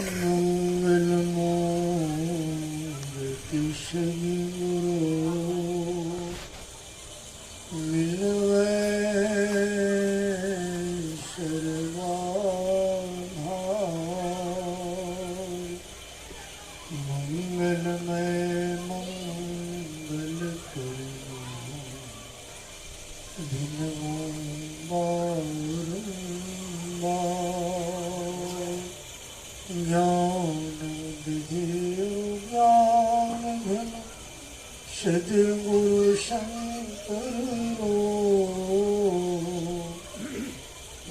मंगलमूर्ति सद्गुरु मिलवे सर्वाधार। मंगलमय मंगल करो दिन ज्ञान विधि ज्ञान घन सद्गुरु शंकर रो।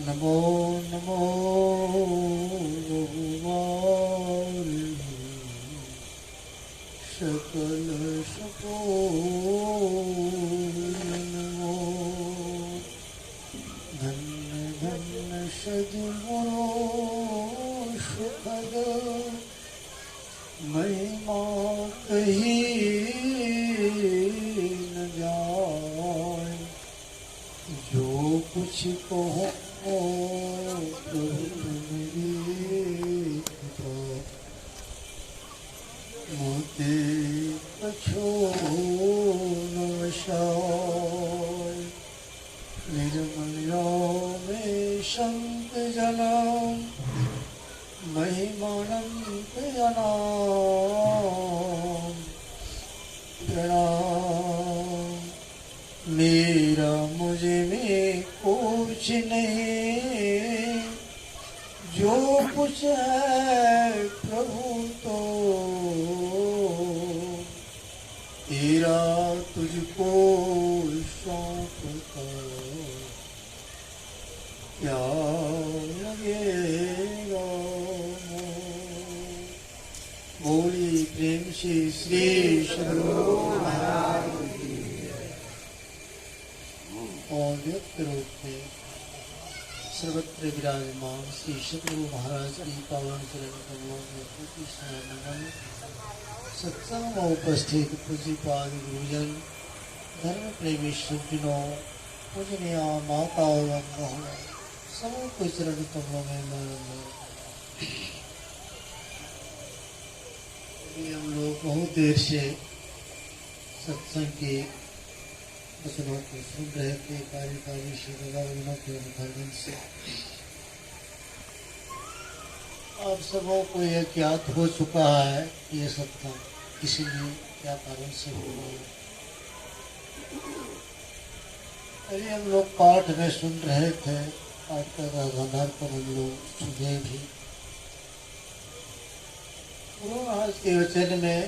नमो नमो रघुवारे सकल सपोर। नमो धन्य धन्य सद्गुरु सुखद महिमा कही न जाए। जो कुछ कहो प्रभु मेरी कृपा मोते कछो न वसाए। निर्मल में संत जनम महिमानंद अनाम प्रणाम। मेरा मुझे में कुछ नहीं, जो कुछ है प्रभु तो तेरा तुझको सौंपता क्या लगेगा। बोली प्रेम से श्री सद्गुरु महाराज की। और व्यक्त रूप में सर्वत्र विराजमान श्री सद्गुरु महाराज की पावन चरण कमलों में प्रतिष्ठान सत्संग में उपस्थित पूज्यपाद गुरुजन धर्म प्रेमी सज्जनों पूजनीय माताओं बहनों सबों को चरण कमलों में हम लोग बहुत देर से सत्संग के वचनों को सुन रहे थे। कार्यकारी शिवराजनों के उदाहरण से आप सबों को यह ज्ञात हो चुका है कि यह सत्संग किसीलिए क्या कारण से हो रहा है। अरे हम लोग पाठ में सुन रहे थे, पाठ का आधार पर हम लोग सुने भी। गुरु महाराज के वचन में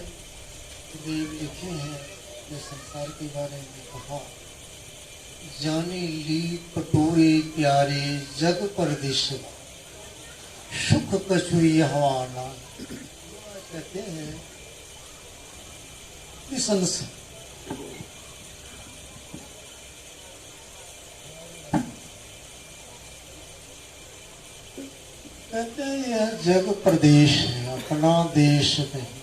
देव लिखे हैं कि संसार के बारे में कहा, जानी ली पटोरे प्यारे जग परदेशवा सुख कछुई हवाना। कहते हैं कि संसार कहते हैं यह जग प्रदेश है, अपना देश नहीं।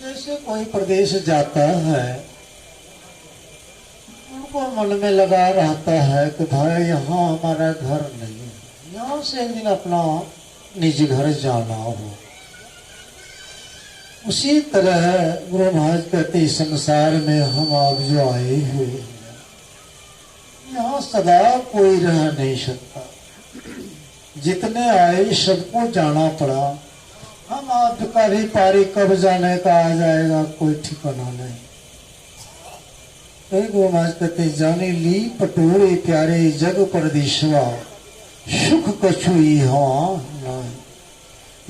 जैसे कोई प्रदेश जाता है उनको मन में लगा रहता है कि भाई यहाँ हमारा घर नहीं है, यहाँ से एक दिन अपना निज घर जाना हो। उसी तरह गुरु महाराज कहते संसार में हम आप जो आए हुए हैं यहाँ सदा कोई रह नहीं सकता। जितने आए सबको जाना पड़ा। हम आपका भी पारी कब जाने का आ जाएगा कोई ठिकाना नहीं। गुरु महाराज कहते जाने ली पटोरे प्यारे जग परदेशवा सुख कछुई हवा नहीं।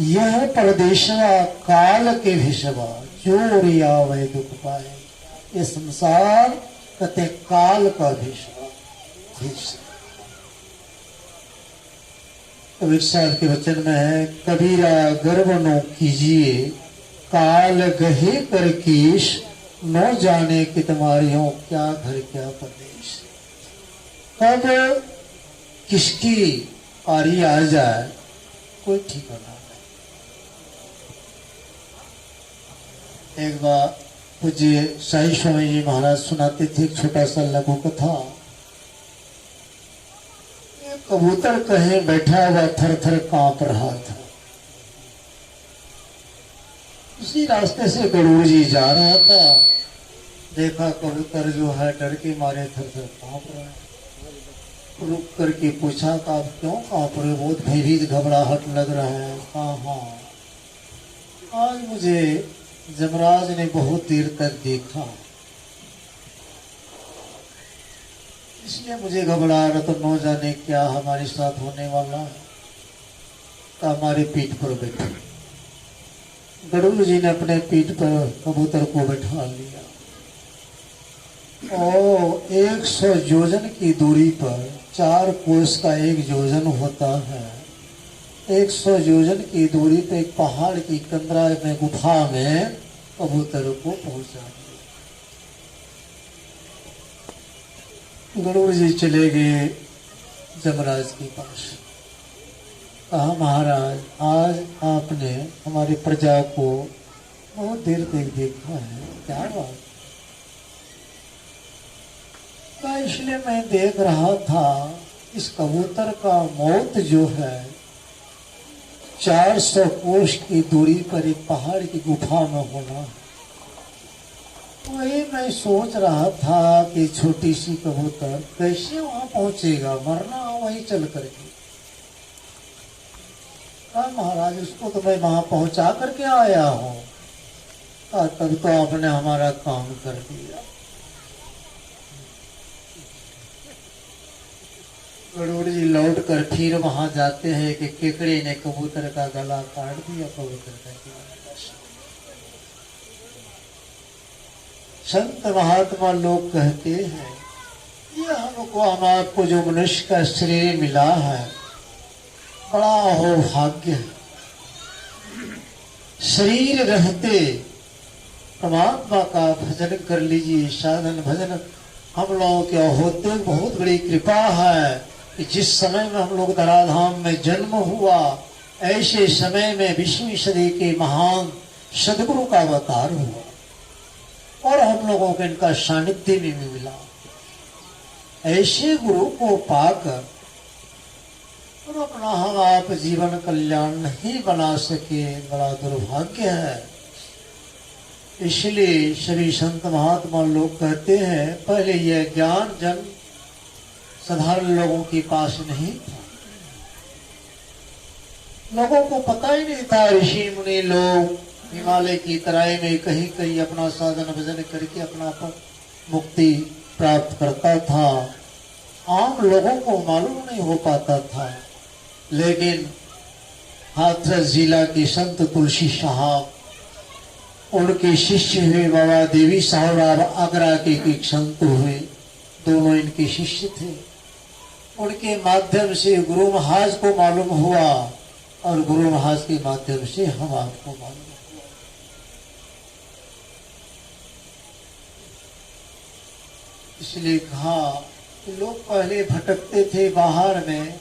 यह परदेशवा काल के भिषवा जोर आवे दुख पाए। ये संसार कहते काल का भिषवा। कबीर साहब के वचन में है, कबीरा गर्व नो कीजिए काल गहे कर कीश न जाने कि तुम्हारी हो क्या घर क्या प्रदेश। कब किसकी पारी आ जाए कोई ठिकाना नहीं। एक बार पूज्य साई स्वामी जी महाराज सुनाते थे एक छोटा सा लघु कथा। एक कबूतर कहीं बैठा हुआ थर थर कांप रहा था। उसी रास्ते से गरुड़ जी जा रहा था, देखा कबूतर जो है डर के मारे थर थर कांप रहा है। रुक करके पूछा कि आप क्यों कांप रहे हो, बहुत भयभीत घबराहट लग रहा है। हाँ हाँ, आज मुझे जमराज ने बहुत देर तक देखा, इसलिए मुझे घबरा रहा, तो न जाने क्या हमारे साथ होने वाला है। तो हमारे पीठ पर बैठे, गरुड़ जी ने अपने पीठ पर कबूतर को बैठा लिया और 100 योजन की दूरी पर, 4 कोस का 1 योजन होता है, 100 योजन की दूरी पर एक पहाड़ की कंदरा में गुफा में कबूतर को पहुंचा दिया। गरुड़ जी चले गए जमराज के पास। कहा महाराज, आज आपने हमारी प्रजा को बहुत देर तक देखा है, क्या बात? कहा इसलिए मैं देख रहा था इस कबूतर का मौत जो है 400 कोस की दूरी पर एक पहाड़ की गुफा में होना। वही मैं सोच रहा था कि छोटी सी कबूतर कैसे वहां पहुंचेगा, मरना वहीं चल करके। कहा महाराज, उसको तो मैं वहां पहुंचा करके आया हूं। तब तो आपने हमारा काम कर दिया। गरुड़ जी लौट कर फिर वहां जाते हैं कि केकड़े ने कबूतर का गला काट दिया, कबूतर का गला। संत महात्मा लोग कहते हैं ये हमको, आपको जो मनुष्य का शरीर मिला है बड़ा हो भाग्य है। शरीर रहते परमात्मा का भजन कर लीजिए, साधन भजन हम लोगों के होते बहुत बड़ी कृपा है कि जिस समय में हम लोग धराधाम में जन्म हुआ, ऐसे समय में 20वीं सदी के महान सदगुरु का अवतार हुआ और हम लोगों को इनका सानिध्य भी मिला। ऐसे गुरु को पाकर और अपना हम आप जीवन कल्याण नहीं बना सके, बड़ा दुर्भाग्य है। इसलिए सभी संत महात्मा लोग कहते हैं पहले यह ज्ञान जन साधारण लोगों के पास नहीं था, लोगों को पता ही नहीं था। ऋषि मुनि लोग हिमालय की तराई में कहीं कहीं अपना साधन भजन करके अपना मुक्ति प्राप्त करता था, आम लोगों को मालूम नहीं हो पाता था। लेकिन हाथरस जिला के संत तुलसी साहब, उनके शिष्य हुए बाबा देवी साहब आगरा के एक संत हुए, दोनों इनके शिष्य थे। उनके माध्यम से गुरु महाराज को मालूम हुआ और गुरु महाराज के माध्यम से हम आपको मालूम हुआ। इसलिए कहा कि लोग पहले भटकते थे बाहर में,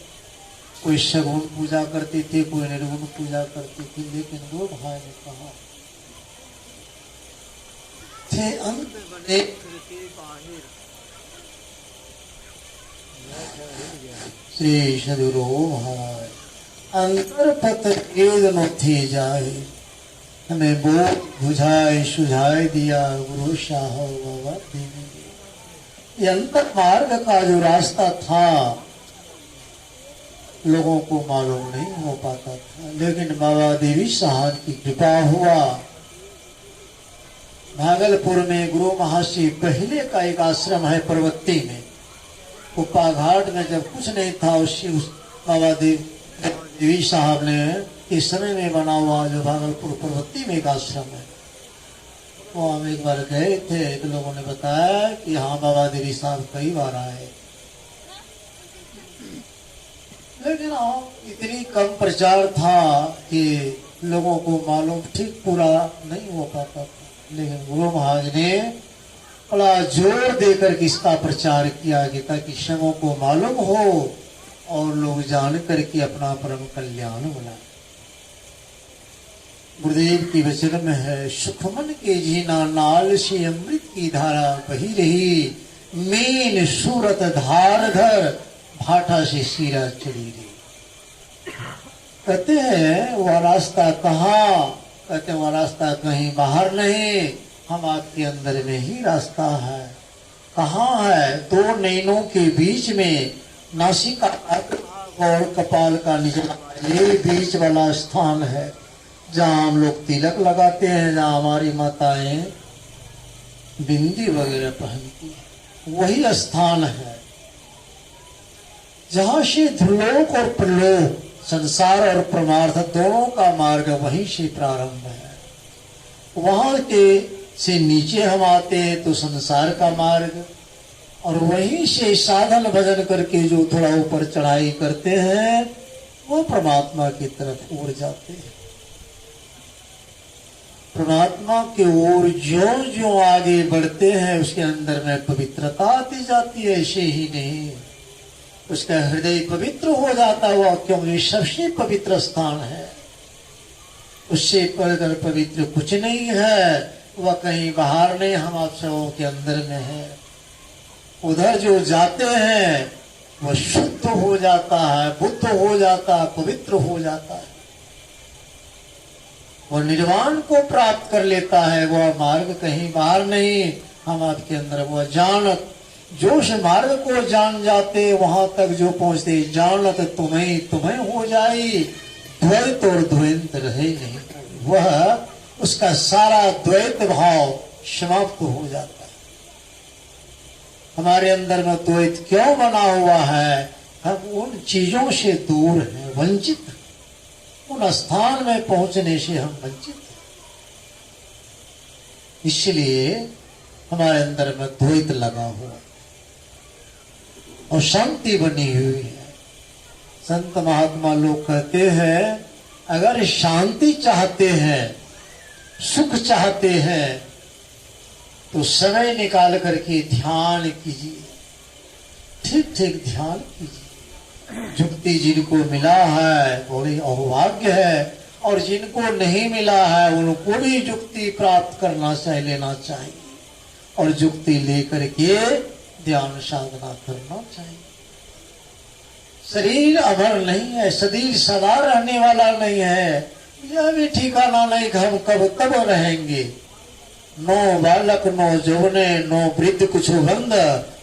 कोई सगुन पूजा करते थे, कोई निर्गुण पूजा करते थे, लेकिन वो भाई ने कहा थे अंत बने श्री सदगुरु महाराज अंतर पत वेद थे जाए, हमें बोध बुझाए सुझाए दिया गुरु शाह बाबा देवी। ये अंतर मार्ग का जो रास्ता था लोगों को मालूम नहीं हो पाता था, लेकिन बाबा देवी साहब की कृपा हुआ। भागलपुर में गुरु महाशी पहले का एक आश्रम है पर्वती में, कुप्पा घाट में जब कुछ नहीं था उस बाबा देवी साहब ने इस समय में बना हुआ जो भागलपुर पर्वती में एक आश्रम है, वो हम एक बार गए थे तो लोगों ने बताया कि हाँ बाबा देवी साहब कई बार आए, लेकिन इतनी कम प्रचार था कि लोगों को मालूम ठीक पूरा नहीं हो पाता था। लेकिन गुरु महाराज ने बड़ा जोर देकर के इसका प्रचार किया कि ताकि सबों को मालूम हो और लोग जान करके अपना परम कल्याण बनाए। गुरुदेव की वचन में है, सुखमन के जीना नाल से अमृत की धारा बही रही, मीन सूरत धार धर भाटा से सीरा चली गई। कहते हैं वह रास्ता कहाँ? कहते हैं वह रास्ता कहीं बाहर नहीं, हम आपके अंदर में ही रास्ता है। कहाँ है? दो नैनों के बीच में, नासिका और कपाल का निचला ये बीच वाला स्थान है जहाँ हम लोग तिलक लगाते हैं, जहाँ हमारी माताएं बिंदी वगैरह पहनती है, वही स्थान है जहाँ से ध्रुलोक और प्रलोक, संसार और परमार्थ दोनों का मार्ग वहीं से प्रारंभ है। वहां के से नीचे हम आते हैं तो संसार का मार्ग, और वहीं से साधन भजन करके जो थोड़ा ऊपर चढ़ाई करते हैं वो परमात्मा की तरफ उड़ जाते हैं। परमात्मा की ओर जो जो आगे बढ़ते हैं उसके अंदर में पवित्रता आती जाती है। ऐसे ही नहीं, उसका हृदय पवित्र हो जाता हुआ, क्योंकि सबसे पवित्र स्थान है। उससे पर पवित्र कुछ नहीं है, वह कहीं बाहर नहीं, हम आप सबों के अंदर में है। उधर जो जाते हैं वह शुद्ध हो जाता है, बुद्ध हो जाता है, पवित्र हो जाता है, वह निर्वाण को प्राप्त कर लेता है। वह मार्ग कहीं बाहर नहीं, हम आपके अंदर वह जानत, जो उस मार्ग को जान जाते वहां तक जो पहुंचते, जानत तुम्हें हो जाई, द्वैत और द्वैत रहे नहीं। वह उसका सारा द्वैत भाव समाप्त हो जाता है। हमारे अंदर में द्वैत क्यों बना हुआ है? हम उन चीजों से दूर हैं, वंचित, उन स्थान में पहुंचने से हम वंचित हैं। इसलिए हमारे अंदर में द्वैत लगा हुआ और शांति बनी हुई है। संत महात्मा लोग कहते हैं अगर शांति चाहते हैं, सुख चाहते हैं, तो समय निकाल करके ध्यान कीजिए, ठीक ठीक ध्यान कीजिए। जुक्ति जिनको मिला है बड़ी अहोभाग्य है, और जिनको नहीं मिला है उनको भी जुक्ति प्राप्त करना चाहिए, लेना चाहिए, और जुक्ति लेकर के ध्यान साधना करना चाहिए। शरीर अमर नहीं है, शरीर सदा रहने वाला नहीं है, यह भी ठिकाना नहीं हम कब कब रहेंगे। नो बालक नो जौने, नो वृद्ध कुछ बंद,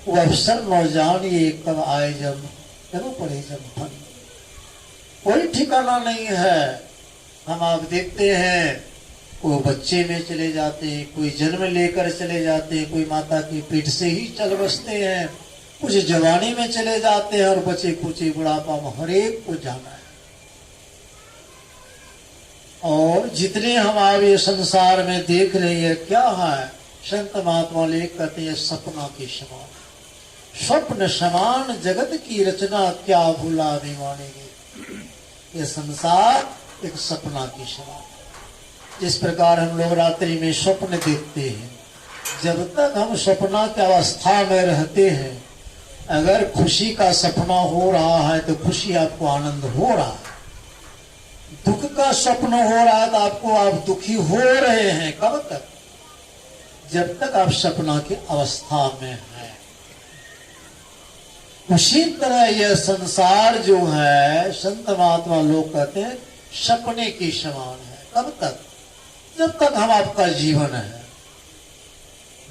वो अवसर नो जानिए कब आए जब पड़े जब फन। कोई ठिकाना नहीं है। हम आप देखते हैं कोई बच्चे में चले जाते हैं, कोई जन्म लेकर चले जाते हैं, कोई माता की पीठ से ही चल बसते हैं, कुछ जवानी में चले जाते हैं, और बचे कुछ बुढ़ापा में, हर एक को जाना है। और जितने हम आगे संसार में देख रहे हैं क्या है, संत महात्मा लेख कहते हैं सपना के समान, स्वप्न समान जगत की रचना क्या भूला अभिमानेंगे। ये संसार एक सपना की समान, जिस प्रकार हम लोग रात्रि में स्वप्न देखते हैं, जब तक हम सपना की अवस्था में रहते हैं, अगर खुशी का सपना हो रहा है तो खुशी आपको आनंद हो रहा है, दुख का स्वप्न हो रहा है तो आपको आप दुखी हो रहे हैं। कब तक? जब तक आप सपना की अवस्था में हैं। उसी तरह यह संसार जो है, संत महात्मा लोग कहते हैं सपने के समान है। कब तक? जब तक हम आपका जीवन है।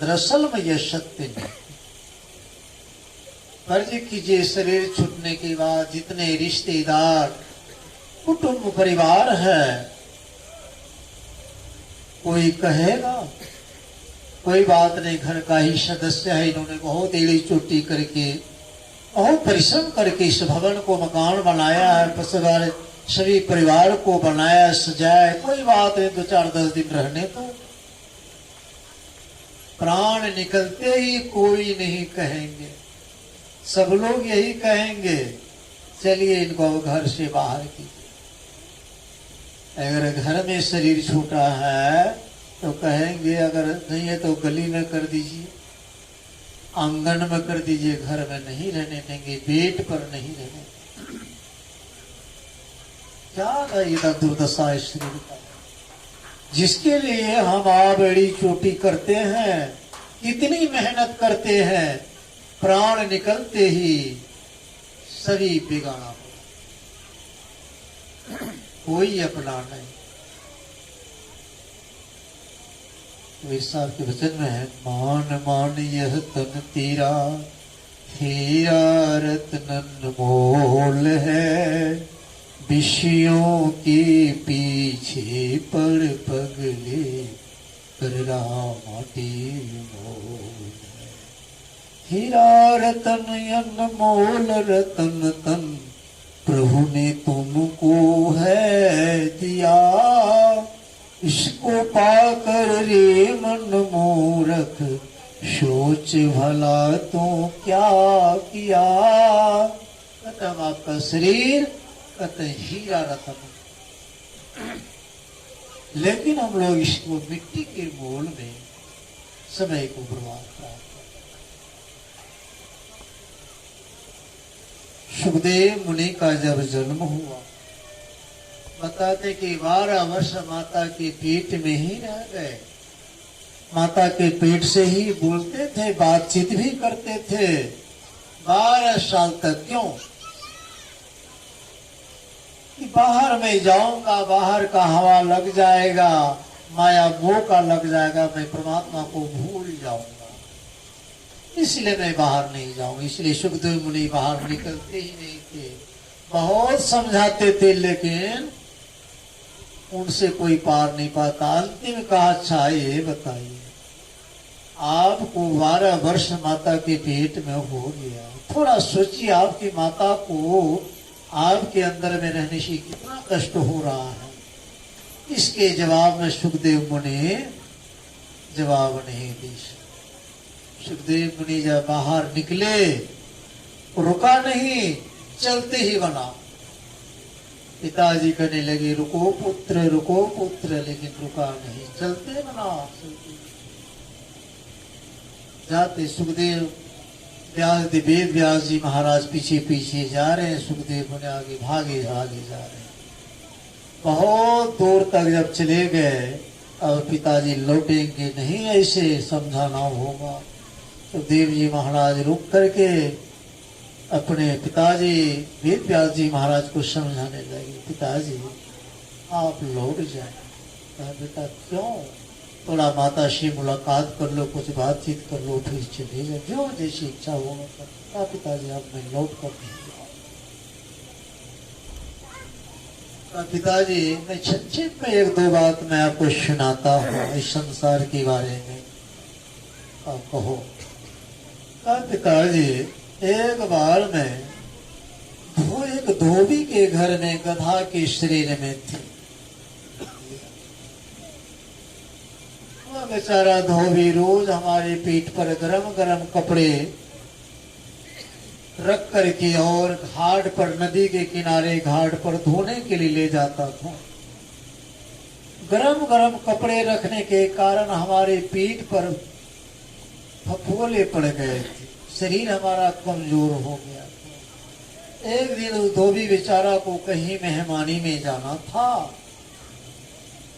दरअसल में यह सत्य नहीं। फर्ज कीजिए शरीर छूटने के बाद जितने रिश्तेदार, कुटुंब, परिवार है, कोई कहेगा कोई बात नहीं, घर का ही सदस्य है, इन्होंने बहुत एड़ी चोटी करके, बहुत परिश्रम करके इस भवन को मकान बनाया है, सभी परिवार को बनाया, सजाया, कोई बात नहीं, 2-4-10 दिन रहने तो। प्राण निकलते ही कोई नहीं कहेंगे, सब लोग यही कहेंगे चलिए इनको घर से बाहर कीजिए। अगर घर में शरीर छूटा है तो कहेंगे अगर नहीं है तो गली में कर दीजिए, आंगन में कर दीजिए, घर में नहीं रहने देंगे, बेड पर नहीं रहने देंगे। क्या इतना दुर्दशा है शरीर का, जिसके लिए हम आप एड़ी चोटी करते हैं, इतनी मेहनत करते हैं, प्राण निकलते ही सभी बिगाड़ा हो, कोई अपना नहीं। वीर साहब के वचन में है, मान मान यह तन तेरा, हीरा रत्न मोल है, विषयों के पीछे पड़ पगले कर रहा माटी मोल है। हीरा रतन अनमोल रतन तन प्रभु ने तुमको है दिया, इसको पाकर रे मन मूर्ख सोच भला तो क्या किया। कतम आपका शरीर, कत हीरा रतन, लेकिन हम लोग इसको मिट्टी के मोल में समय को बर्बाद करते। सुखदेव मुनि का जब जन्म हुआ, बताते कि 12 वर्ष माता के पेट में ही रह गए। माता के पेट से ही बोलते थे, बातचीत भी करते थे 12 साल तक। क्यों? कि बाहर मैं जाऊंगा, बाहर का हवा लग जाएगा, माया मोह का लग जाएगा, मैं परमात्मा को भूल जाऊंगा, इसलिए मैं बाहर नहीं जाऊंगा। इसलिए सुखदेव मुनि बाहर निकलते ही नहीं थे। बहुत समझाते थे लेकिन उनसे कोई पार नहीं पाता। अंतिम कहा, अच्छा ये बताइए, आपको 12 वर्ष माता के पेट में हो गया, थोड़ा सोचिए आपकी माता को आपके अंदर में रहने से कितना कष्ट हो रहा है। इसके जवाब में सुखदेव मुनि जवाब नहीं दी। सुखदेव मुनि जब बाहर निकले, रुका नहीं, चलते ही बना। पिताजी कहने लगे, रुको पुत्र, लेकिन रुका नहीं, चलते बना। जाते सुखदेव वेद व्यास जी महाराज पीछे पीछे जा रहे हैं, सुखदेव मुनि आगे भागे जा रहे हैं। बहुत दूर तक जब चले गए, अब पिताजी लौटेंगे नहीं, ऐसे समझाना होगा। तो देव जी महाराज रुक करके अपने पिताजी वेद व्यास जी महाराज को समझाने लगे, पिताजी आप लौट जाए। कहा, बेटा क्यों? थोड़ा माता से मुलाकात कर लो, कुछ बातचीत कर लो, फिर चले जाए, जो जैसी इच्छा हो। कहा, पिताजी आप मैं लौट कर नहीं। पिताजी मैं संक्षेप में 1-2 बात मैं आपको सुनाता हूँ इस संसार के बारे में, आप कहो। पिताजी एक बार में एक धोबी के घर में गधा के शरीर में थी। वह बेचारा धोबी रोज हमारे पीठ पर गरम गरम कपड़े रख करके और घाट पर, नदी के किनारे घाट पर धोने के लिए ले जाता था। गरम गरम कपड़े रखने के कारण हमारे पीठ पर फफोले पड़ गए थे, शरीर हमारा कमजोर हो गया था। एक दिन उस धोबी बेचारा को कहीं मेहमानी में जाना था,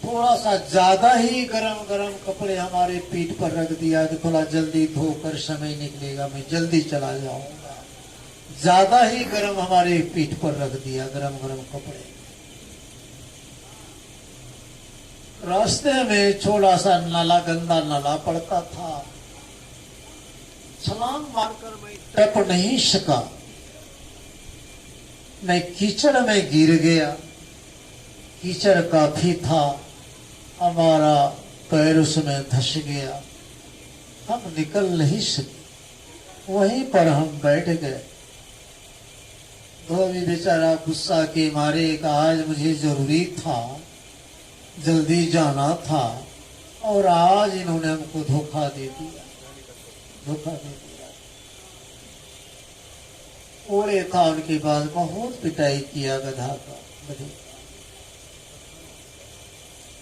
थोड़ा सा ज्यादा ही गरम गरम कपड़े हमारे पीठ पर रख दिया कि थोड़ा जल्दी धोकर समय निकलेगा, मैं जल्दी चला जाऊंगा। ज्यादा ही गरम हमारे पीठ पर रख दिया गरम गरम कपड़े। रास्ते में छोटा सा नाला, गंदा नाला पड़ता था, छलांग मारकर मैं टप नहीं सका, मैं कीचड़ में गिर गया। कीचड़ काफी था, हमारा पैर उसमें धस गया, हम निकल नहीं सके। वहीं पर हम बैठ गए। धोबी बेचारा गुस्सा के मारे का, आज मुझे जरूरी था, जल्दी जाना था, और आज इन्होंने हमको धोखा दे दिया। ओड़े था उनके पास, बहुत पिटाई किया गधा का,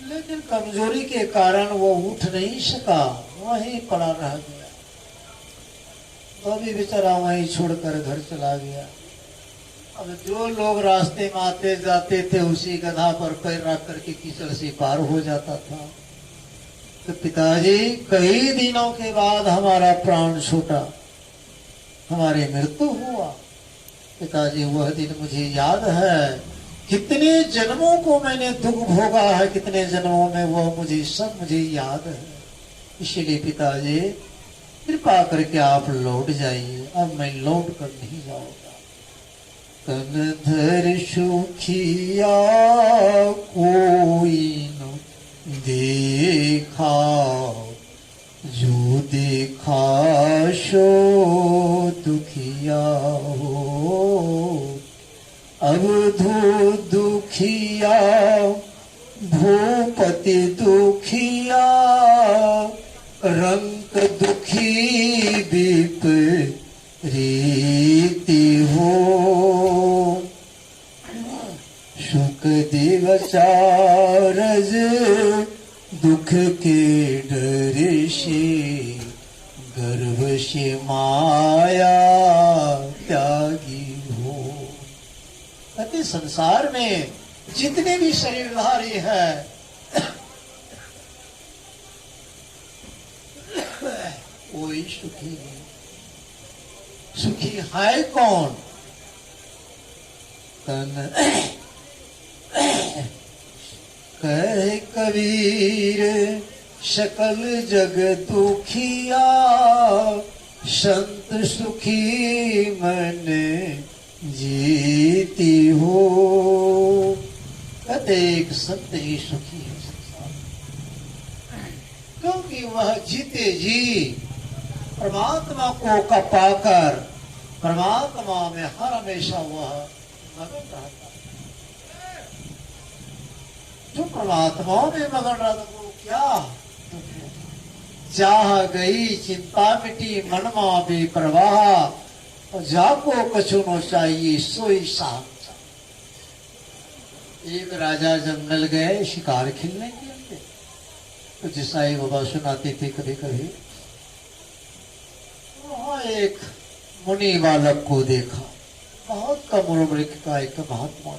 लेकिन कमजोरी के कारण वो उठ नहीं सका, वहीं पड़ा रह गया। तो भी बेचारा वहीं छोड़कर घर चला गया। अब जो लोग रास्ते में आते जाते थे उसी गधा पर पैर रख करके कीचड़ से पार हो जाता था। तो पिताजी कई दिनों के बाद हमारा प्राण छूटा, हमारी मृत्यु हुआ। पिताजी वह दिन मुझे याद है, कितने जन्मों को मैंने दुख भोगा है, कितने जन्मों में वो मुझे याद है। इसलिए पिताजी कृपा करके आप लौट जाइए, अब मैं लौट कर नहीं जाऊंगा। कनधर सुखिया कोई न देखा, जो देखा सो दुखिया हो। अवधू दुखिया भूपति दुखिया, रंक दुखी विपरीति हो। सुख दिवसारज दुख के डर से, गर्भ से माया त्यागी हो। कहते संसार में जितने भी शरीरधारी है कोई सुखी नहीं। सुखी है कौन? कहे कबीर सकल जग दुखिया, संत सुखी मन जीती हो। कहते एक संत ही सुखी है संसार, क्योंकि वह जीते जी परमात्मा को पाकर परमात्मा में हर हमेशा वह मगन रहता है। जो परमात्मा में मगन रहता वो क्या चाह गई चिंता मिटी मनमा बेपरवाह, और जाको कछु न चाहिए सोई शाम। एक राजा जंगल गए शिकार खेलने के लिए, तो जिसाई बाबा सुनाते थे कभी कभी, वहां एक मुनि बालक को देखा, बहुत कम उम्र का एक महात्मा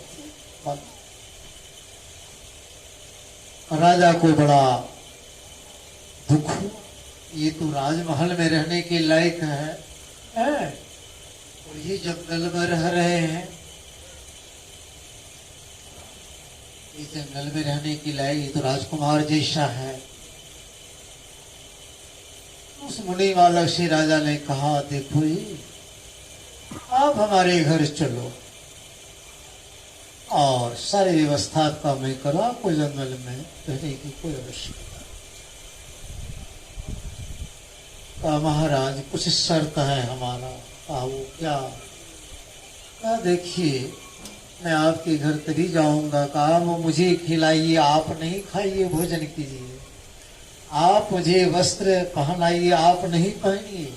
बालक। राजा को बड़ा दुख, ये तो राजमहल में रहने के लायक है और ये जंगल में रह रहे हैं, ये जंगल में रहने के लायक, ये तो राजकुमार जैसा है। उस मुनि बालक से राजा ने कहा, देखो ये आप हमारे घर चलो और सारी व्यवस्था का मैं करो, आपको जंगल में रहने की कोई आवश्यकता। कहा महाराज कुछ शर्त है हमारा। कहा वो क्या? कहा देखिए मैं आपके घर तभी जाऊंगा, कहा वो मुझे खिलाइए, आप नहीं खाइए, भोजन कीजिए। आप मुझे वस्त्र पहनाइए, आप नहीं पहनिए।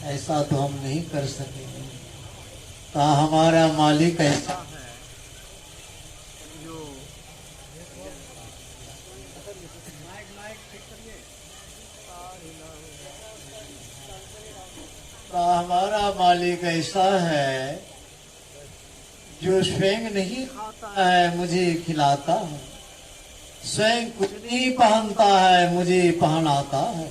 ऐसा तो हम नहीं कर सकेंगे। कहा हमारा मालिक ऐसा है जो हमारा मालिक ऐसा है जो स्वयं नहीं खाता है मुझे खिलाता है, स्वयं कुछ नहीं पहनता है मुझे पहनाता है।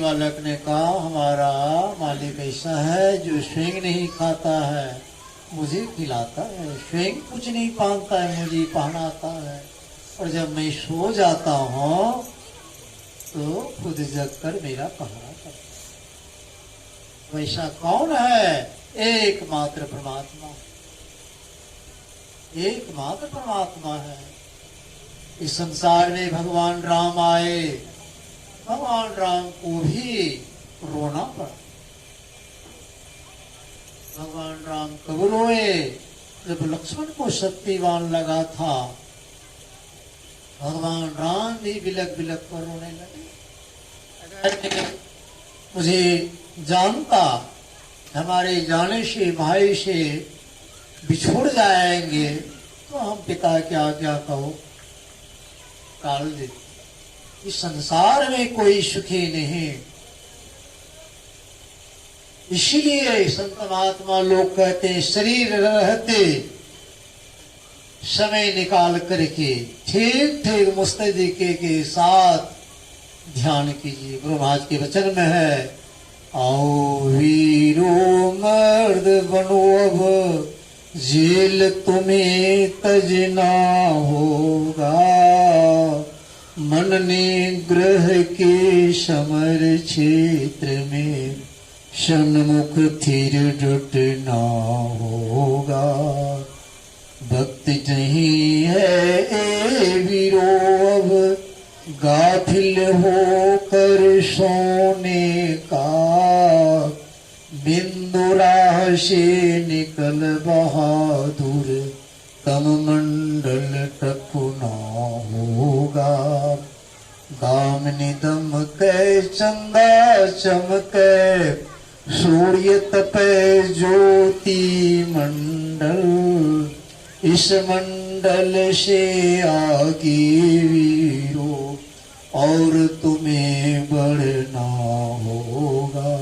बालक ने कहा हमारा मालिक ऐसा है जो स्वयं नहीं खाता है मुझे खिलाता है, स्वयं कुछ नहीं पहनता है मुझे पहनाता है, और जब मैं सो जाता हूँ तो खुद जग कर मेरा पहरा करता है। वैसा कौन है? एकमात्र परमात्मा, एकमात्र परमात्मा है। इस संसार में भगवान राम आए, भगवान राम को भी रोना पड़ा। भगवान राम कब रोए? जब लक्ष्मण को शक्तिवान लगा था भगवान राम भी बिलक बिलक कर रोने लगे। अगर मुझे जानता हमारे जाने से भाई से बिछुड़ जाएंगे तो हम पिता क्या क्या कहो टाल दे। इस संसार में कोई सुखी नहीं, इसीलिए संत महात्मा लोग कहते हैं शरीर रहते समय निकाल करके ठीक ठीक मुस्तैदी के साथ ध्यान कीजिए। गुरु महाराज के वचन में है, आओ वीरो मर्द बनो अब जेल तुम्हें तजना होगा, मन निग्रह के समर क्षेत्र में सन्मुख थिर डटना होगा। भक्त नहीं है ए वीरो अब गाफिल होकर सोने का, बिंदु राह से निकल बहादुर तम मंडल टपना होगा। दामिनी दम कै चंदा चमकै सूर्य तपै ज्योति मंडल, इस मंडल से आगे वीरो और तुम्हें बढ़ना होगा।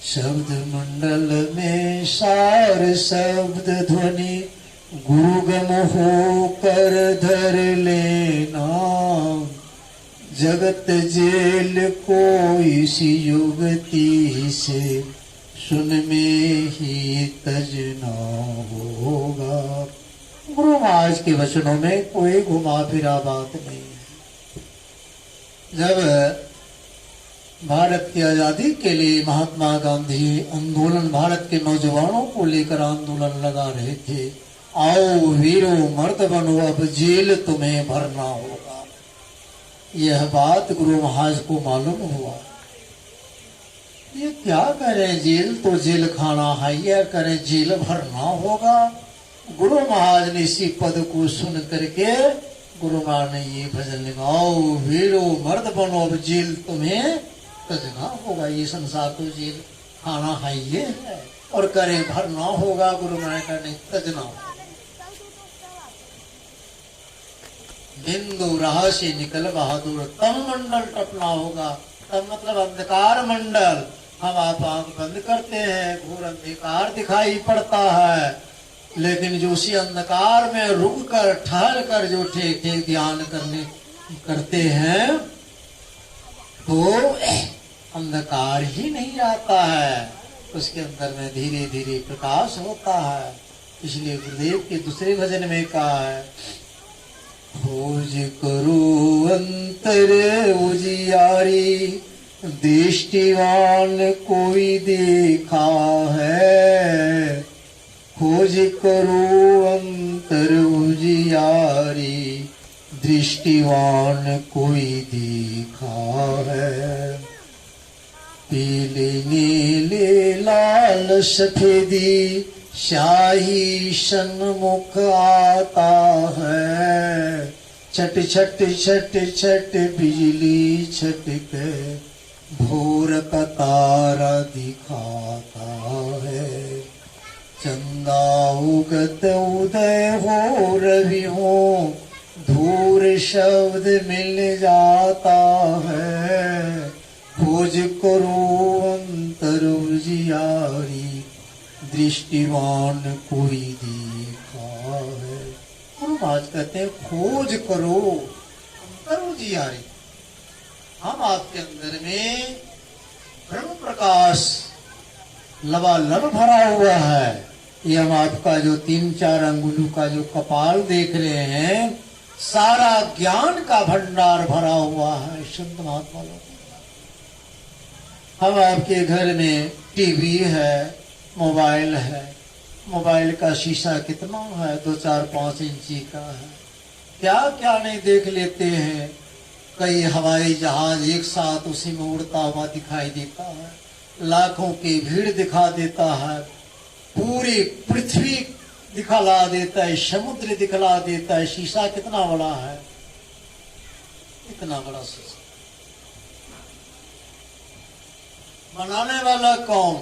शब्द मंडल में सार शब्द ध्वनि गुरुगम होकर धर लेना, जगत जेल को इसी युगति से सुन में ही तजना होगा। गुरु महाराज के वचनों में कोई घुमा फिरा बात नहीं है। जब भारत की आजादी के लिए महात्मा गांधी आंदोलन भारत के नौजवानों को लेकर आंदोलन लगा रहे थे, आओ वीरो मर्द बनो अब जेल तुम्हें भरना होगा, यह बात गुरु महाराज को मालूम हुआ। ये क्या करें, जेल तो जेल खाना है, यह करें जेल भरना होगा। गुरु महाराज ने इसी पद को सुन करके गुरु महाराज ने ये भजन लगाओ, वीरो मर्द बनो अब जेल तुम्हें तजना होगा। ये संसार तो जेल खाना है ये है, और करे भरना होगा। गुरु महाराज का नहीं तजना होगा। बिंदु राह से निकल बहादुर तम मंडल टपना होगा। तम मतलब अंधकार मंडल। हम आप आंख बंद करते हैं, घोर अंधकार दिखाई पड़ता है, लेकिन जो उसी अंधकार में रुक कर ठहर कर जो ठीक ठीक ध्यान करते हैं तो अंधकार ही नहीं आता है, उसके अंदर में धीरे धीरे प्रकाश होता है। इसलिए गुरुदेव के दूसरे भजन में कहा है, खोज करो अंतर उजियारी, दृष्टिवान कोई देखा है। खोज करो अंतर उजियारी, दृष्टिवान कोई देखा है। पीले नीले लाल सफेदी शाही सन्मुख आता है। छट छट छट छट बिजली छटक भोर का तारा दिखाता है। चंदा उगत उदय हो रवि हो, धूर शब्द मिल जाता है। खोज करो अंतर उजियारी, दृष्टिवान कोई देखा है। गुरु महाराज कहते हैं खोज करो अंतर उजियारी। हम आपके अंदर में ब्रह्म प्रकाश लबालब भरा हुआ है। ये हम आपका जो 3-4 अंगुलों का जो कपाल देख रहे हैं, सारा ज्ञान का भंडार भरा हुआ है। संत महात्मा लोग, हम आपके घर में टीवी है, मोबाइल है, मोबाइल का शीशा कितना है, 2-4-5 इंची का है। क्या क्या नहीं देख लेते हैं। कई हवाई जहाज एक साथ उसी में उड़ता हुआ दिखाई देता है, लाखों की भीड़ दिखा देता है, पूरी पृथ्वी दिखला देता है, समुद्र दिखला देता है। शीशा कितना बड़ा है, इतना बड़ा सृष्टि बनाने वाला कौन?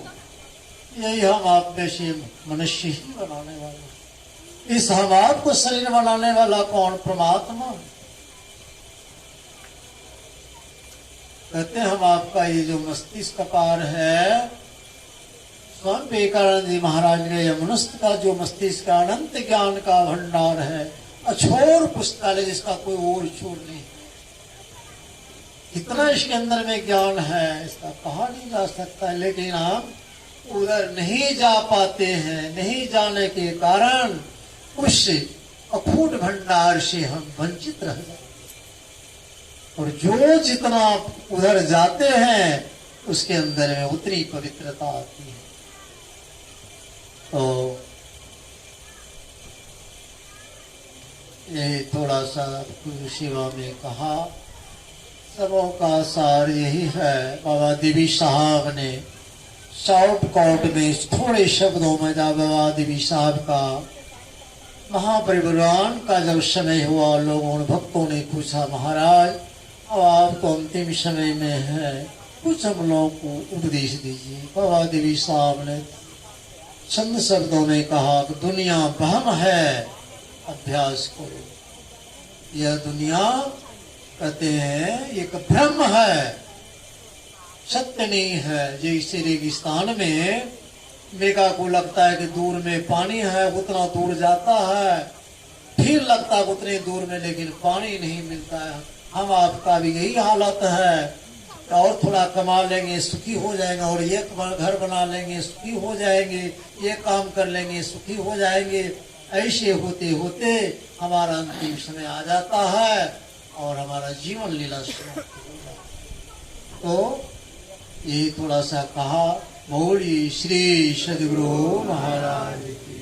यही हम आप में से मनुष्य ही बनाने वाला। इस हम आप को शरीर बनाने वाला कौन? परमात्मा। कहते हैं हम आपका ये जो मस्तिष्क कार है, स्वामी विवेकानंद जी महाराज ने यह मनुष्य का जो मस्तिष्क का अनंत ज्ञान का भंडार है, अछोर पुस्तकालय जिसका कोई और छोर नहीं। कितना इसके अंदर में ज्ञान है इसका कहा नहीं जा सकता, लेकिन हम उधर नहीं जा पाते हैं। नहीं जाने के कारण उस अखूट भंडार से हम वंचित रह जाते। और जो जितना उधर जाते हैं उसके अंदर में उतनी पवित्रता आती है। तो ये थोड़ा सा सेवा में कहा, सबों का सार यही है। बाबा देवी साहब ने शॉर्ट कॉट में थोड़े शब्दों में बाबा देवी साहब का महापरिवरान का जब समय हुआ, लोगों ने भक्तों ने पूछा, महाराज अब आप तो अंतिम समय में है, कुछ हम लोगों को उपदेश दीजिए। बाबा देवी साहब ने चंद शब्दों में कहा कि दुनिया वहम है, अभ्यास करो। यह दुनिया कहते हैं एक भ्रम है, सत्य नहीं है। जैसे रेगिस्तान में मेघा को लगता है कि दूर में पानी है, उतना दूर जाता है, फिर लगता है उतने दूर में, लेकिन पानी नहीं मिलता है। हम आपका भी यही हालत है, और थोड़ा कमा लेंगे सुखी हो जाएंगे, और ये घर बना लेंगे सुखी हो जाएंगे, ये काम कर लेंगे सुखी हो जाएंगे। ऐसे होते होते हमारा अंतिम समय आ जाता है और हमारा जीवन लीला समाप्त हो जाता है। तो ये थोड़ा सा कहा। बोलिए श्री सद्गुरु महाराज की।